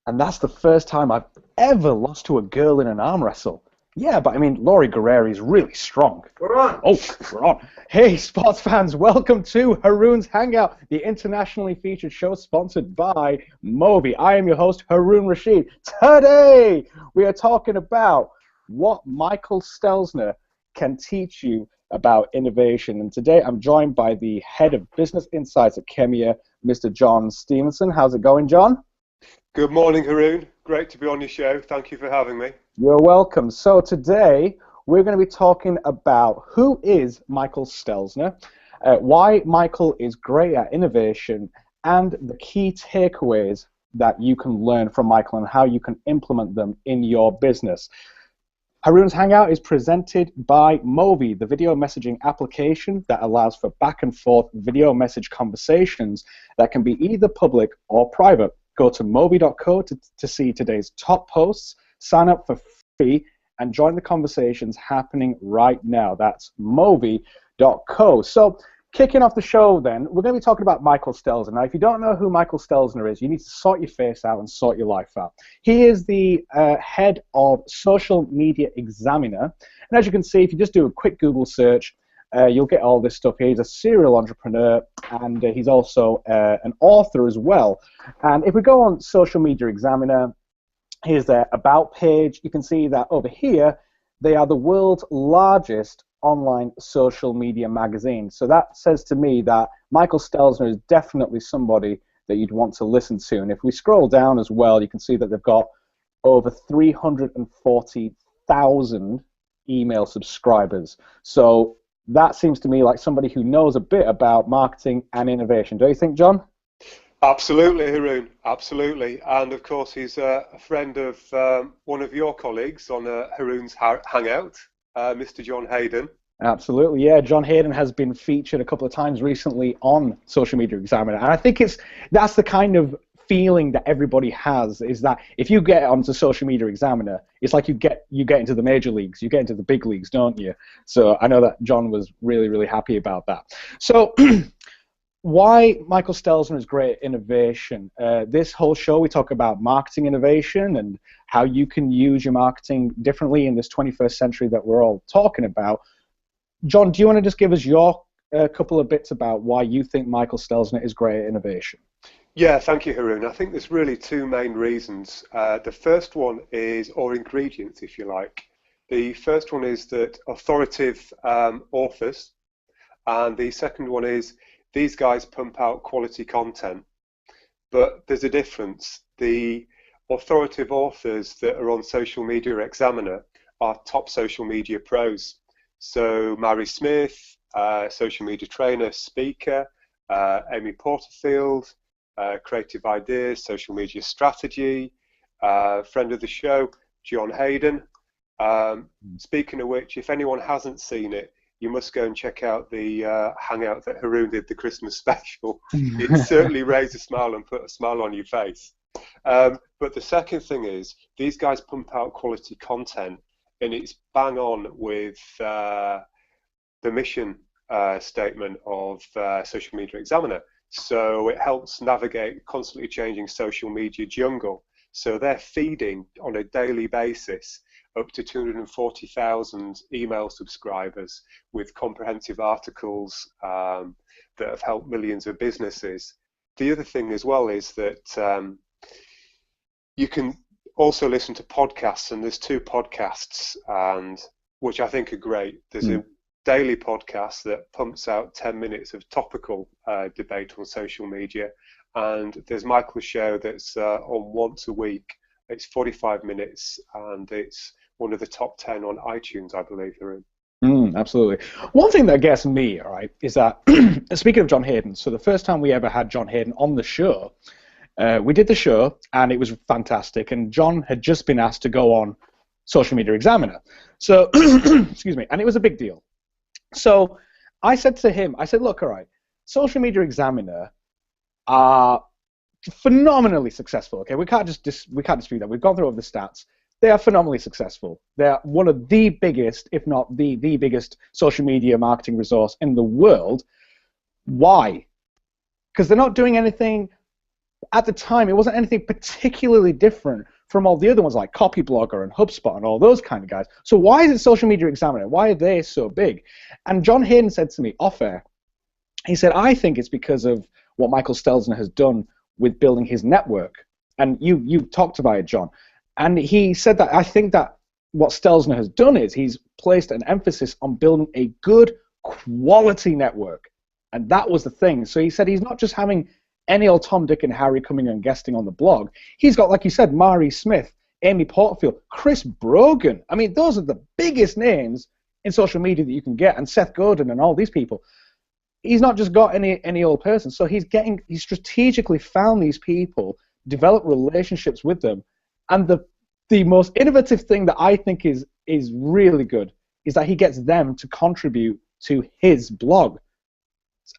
And that's the first time I've ever lost to a girl in an arm wrestle. Yeah, but I mean, Laurie Guerreri is really strong. We're on. Oh, we're on. Hey, sports fans, welcome to Haroon's Hangout, the internationally featured show sponsored by Moby. I am your host, Haroon Rashid. Today, we are talking about what Michael Stelzner can teach you about innovation. And today, I'm joined by the head of business insights at Kemia, Mr. Jon Stephenson. How's it going, John? Good morning, Haroon. Great to be on your show. Thank you for having me. You're welcome. So today we're going to be talking about who is Michael Stelzner, why Michael is great at innovation, and the key takeaways that you can learn from Michael and how you can implement them in your business. Haroon's Hangout is presented by Moby, the video messaging application that allows for back and forth video message conversations that can be either public or private. Go to moby.co to see today's top posts, sign up for free, and join the conversations happening right now. That's moby.co. So, kicking off the show then, we're going to be talking about Michael Stelzner. Now, if you don't know who Michael Stelzner is, you need to sort your face out and sort your life out. He is the head of Social Media Examiner. And as you can see, if you just do a quick Google search, you'll get all this stuff here. He's a serial entrepreneur, and he's also an author as well. And if we go on Social Media Examiner, here's their About page. You can see that over here, they are the world's largest online social media magazine. So that says to me that Michael Stelzner is definitely somebody that you'd want to listen to. And if we scroll down as well, you can see that they've got over 340,000 email subscribers. So that seems to me like somebody who knows a bit about marketing and innovation. Do you think, John? Absolutely, Haroon. Absolutely. And of course, he's a friend of one of your colleagues on Haroon's Hangout, Mr. John Hayden. Absolutely, yeah. John Hayden has been featured a couple of times recently on Social Media Examiner. And I think that's the kind of feeling that everybody has, is that if you get onto Social Media Examiner, it's like you get into the major leagues, you get into the big leagues, don't you? So I know that John was really, really happy about that. So why Michael Stelzner is great at innovation. This whole show we talk about marketing innovation and how you can use your marketing differently in this 21st century that we're all talking about. John, do you want to just give us your couple of bits about why you think Michael Stelzner is great at innovation? Yeah, thank you, Haroon. I think there's really two main reasons. The first one is, or ingredients, if you like. The first one is that authoritative authors, and the second one is these guys pump out quality content. But there's a difference. The authoritative authors that are on Social Media Examiner are top social media pros. So Mary Smith, social media trainer, speaker, Amy Porterfield, creative ideas, social media strategy, friend of the show, John Hayden. Speaking of which, if anyone hasn't seen it, you must go and check out the Hangout that Haroon did, the Christmas special. It certainly raised a smile and put a smile on your face. But the second thing is, these guys pump out quality content, and it's bang on with the mission statement of Social Media Examiner. So it helps navigate constantly changing social media jungle. So they're feeding on a daily basis up to 240,000 email subscribers with comprehensive articles that have helped millions of businesses. The other thing as well is that you can also listen to podcasts, and there's two podcasts which I think are great. There's a daily podcast that pumps out 10 minutes of topical debate on social media, and there's Michael's show that's on once a week. It's 45 minutes, and it's one of the top 10 on iTunes, I believe they're in. Absolutely. One thing that gets me, all right, is that, speaking of John Hayden, so the first time we ever had John Hayden on the show, we did the show, and it was fantastic, and John had just been asked to go on Social Media Examiner. So, excuse me, and it was a big deal. So I said to him, I said, look, all right, Social Media Examiner are phenomenally successful, okay? We can't dispute that. We've gone through all the stats. They are phenomenally successful. They're one of the biggest, if not the biggest social media marketing resource in the world. Why? Because they're not doing anything at the time, it wasn't anything particularly different from all the other ones like Copyblogger and HubSpot and all those kind of guys. So why is it Social Media Examiner? Why are they so big? And John Hayden said to me off air, he said, I think it's because of what Michael Stelzner has done with building his network. And you talked about it, John. And he said that I think that what Stelzner has done is he's placed an emphasis on building a good quality network. And that was the thing. So he said he's not just having any old Tom, Dick, and Harry coming and guesting on the blog. He's got, like you said, Mari Smith, Amy Porterfield, Chris Brogan. I mean, those are the biggest names in social media that you can get, and Seth Godin and all these people. He's not just got any old person. So he's strategically found these people, developed relationships with them, and the most innovative thing that I think is really good is that he gets them to contribute to his blog,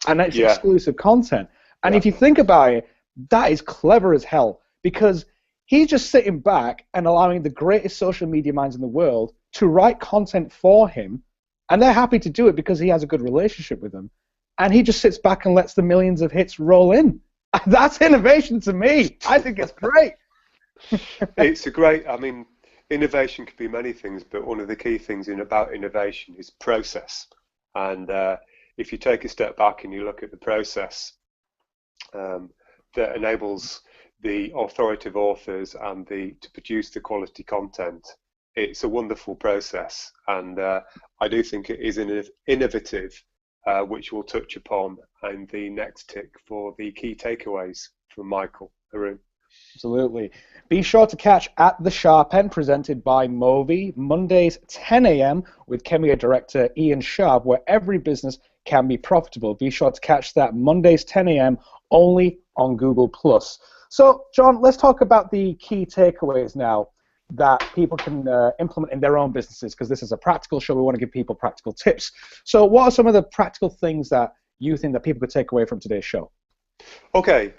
and it's exclusive content. And if you think about it, that is clever as hell, because he's just sitting back and allowing the greatest social media minds in the world to write content for him, and they're happy to do it because he has a good relationship with them. And he just sits back and lets the millions of hits roll in. That's innovation to me. I think it's great. It's a great, I mean, innovation could be many things, but one of the key things about innovation is process. And if you take a step back and you look at the process that enables the authoritative authors and to produce the quality content, it's a wonderful process. And I do think it is innovative, which we'll touch upon in the next tick for the key takeaways from Michael. Haroon. Absolutely. Be sure to catch At the Sharp End, presented by Movi, Mondays 10 a.m. with Kemia director Ian Sharp, where every business can be profitable. Be sure to catch that Mondays 10 a.m. only on Google+. So, John, let's talk about the key takeaways now that people can implement in their own businesses, because this is a practical show. We want to give people practical tips. So what are some of the practical things that you think that people could take away from today's show? Okay,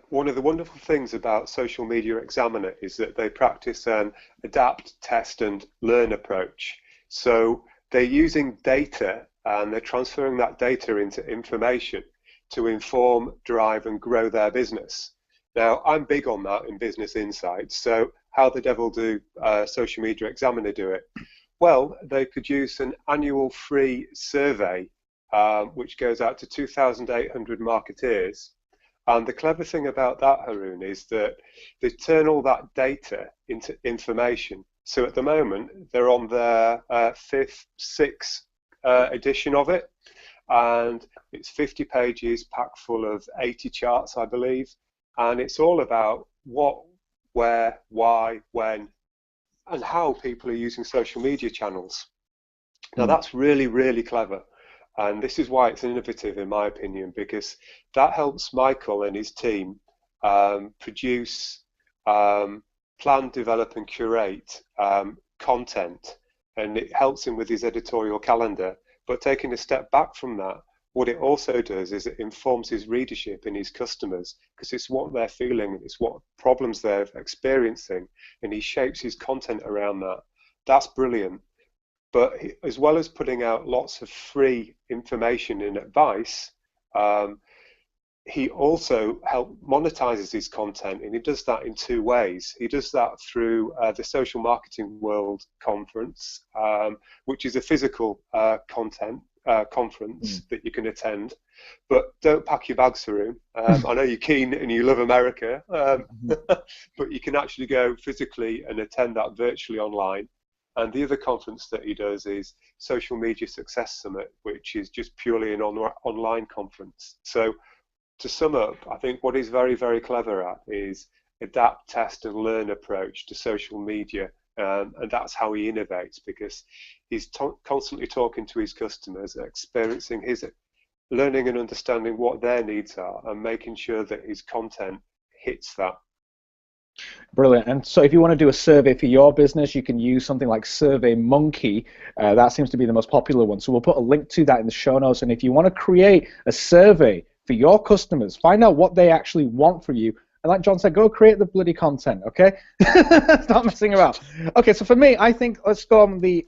one of the wonderful things about Social Media Examiner is that they practice an adapt, test, and learn approach. So they're using data and they're transferring that data into information to inform, drive, and grow their business. Now, I'm big on that in Business Insights. So how the devil do Social Media Examiner do it? Well, they produce an annual free survey which goes out to 2,800 marketeers. And the clever thing about that, Haroon, is that they turn all that data into information. So at the moment, they're on their sixth edition of it. And it's 50 pages, packed full of 80 charts, I believe. And it's all about what, where, why, when, and how people are using social media channels. Now, that's really, really clever. And this is why it's innovative, in my opinion, because that helps Michael and his team produce, plan, develop, and curate content. And it helps him with his editorial calendar. But taking a step back from that, what it also does is it informs his readership and his customers, because it's what they're feeling, it's what problems they're experiencing, and he shapes his content around that. That's brilliant. But as well as putting out lots of free information and advice, he also monetizes his content, and he does that in two ways. He does that through the Social Marketing World Conference, which is a physical conference that you can attend. But don't pack your bags, Haroon. I know you're keen and you love America, but you can actually go physically and attend that virtually online. And the other conference that he does is Social Media Success Summit, which is just purely an online conference. So to sum up, I think what he's very, very clever at is adapt, test, and learn approach to social media. And that's how he innovates, because he's constantly talking to his customers, experiencing learning and understanding what their needs are, and making sure that his content hits that. Brilliant. And so if you want to do a survey for your business, you can use something like SurveyMonkey. That seems to be the most popular one. So we'll put a link to that in the show notes. And if you want to create a survey for your customers, find out what they actually want from you. And like John said, go create the bloody content, okay? Stop messing around. Okay, so for me, I think let's go on the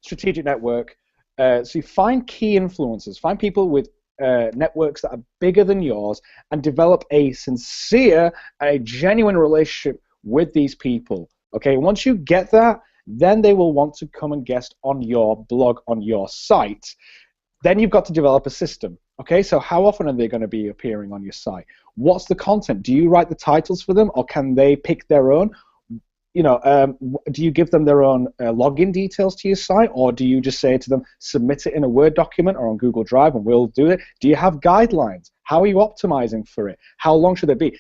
strategic network. So you find key influencers, find people with networks that are bigger than yours and develop a sincere and a genuine relationship with these people. Okay, once you get that, then they will want to come and guest on your blog, on your site. Then you've got to develop a system. Okay, so how often are they going to be appearing on your site? What's the content? Do you write the titles for them, or can they pick their own? You know, do you give them their own login details to your site, or do you just say to them, submit it in a Word document or on Google Drive and we'll do it? Do you have guidelines? How are you optimizing for it? How long should it be?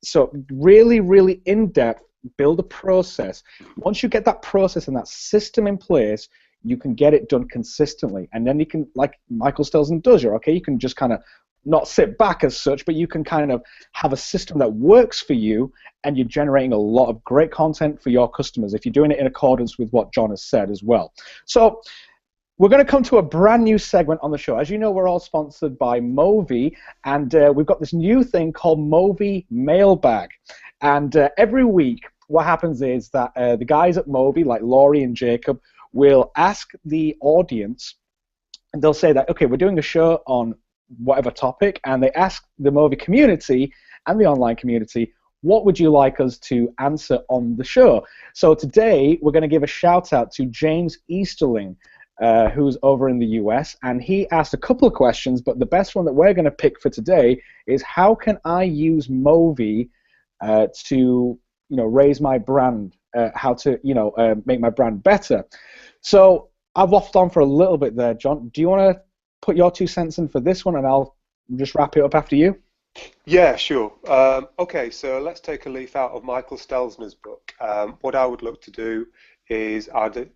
So really, really in-depth, build a process. Once you get that process and that system in place, you can get it done consistently. And then you can, like Michael Stelzner does, you can just kind of not sit back as such, but you can kind of have a system that works for you, and you're generating a lot of great content for your customers if you're doing it in accordance with what Jon has said as well. So we're going to come to a brand new segment on the show. As you know, we're all sponsored by Movi, and we've got this new thing called Movi Mailbag. And every week, what happens is that the guys at Movi, like Laurie and Jacob, will ask the audience, and they'll say that, okay, we're doing a show on whatever topic, and they ask the Movi community and the online community, what would you like us to answer on the show? So today, we're going to give a shout out to James Easterling, who's over in the US, and he asked a couple of questions, but the best one that we're going to pick for today is, how can I use Movi to raise my brand, how to make my brand better? So I've waffled on for a little bit there, Jon. Do you want to put your 2 cents in for this one, and I'll just wrap it up after you? Yeah, sure. Okay, so let's take a leaf out of Michael Stelzner's book. What I would look to do is I'd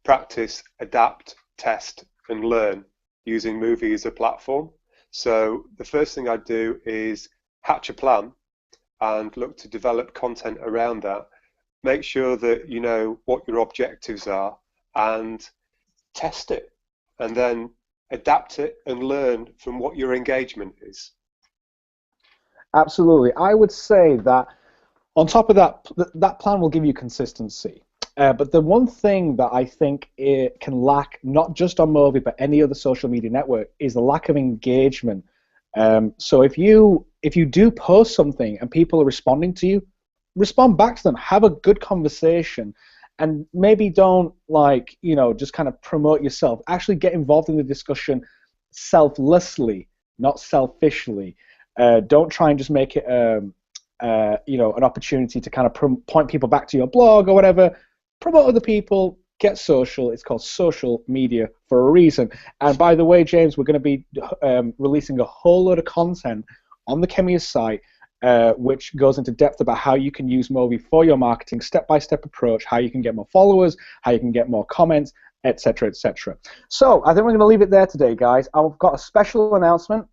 practice, adapt, test, and learn using Movi as a platform. So the first thing I'd do is hatch a plan and look to develop content around that. Make sure that you know what your objectives are and test it, and then adapt it and learn from what your engagement is. Absolutely. I would say that on top of that, that plan will give you consistency. But the one thing that I think it can lack, not just on Movi, but any other social media network, is the lack of engagement. So if you do post something and people are responding to you, respond back to them. Have a good conversation, and maybe don't just kind of promote yourself. Actually get involved in the discussion selflessly, not selfishly. Don't try and just make it an opportunity to kind of point people back to your blog or whatever. Promote other people. Get social. It's called social media for a reason. And by the way, James, we're going to be releasing a whole load of content on the Chemia site, which goes into depth about how you can use Movi for your marketing, step-by-step approach, how you can get more followers, how you can get more comments, etc., etc. So I think we're going to leave it there today, guys. I've got a special announcement.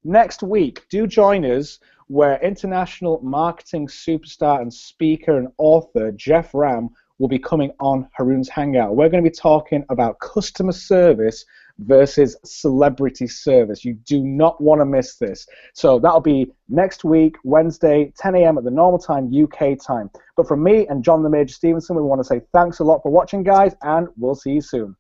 Next week, do join us, where international marketing superstar and speaker and author Jeff Ram will be coming on Haroon's Hangout. We're going to be talking about customer service versus celebrity service. You do not want to miss this. So that'll be next week, Wednesday, 10 a.m. at the normal time, UK time. But from me and Jon the Major Stephenson, we want to say thanks a lot for watching, guys, and we'll see you soon.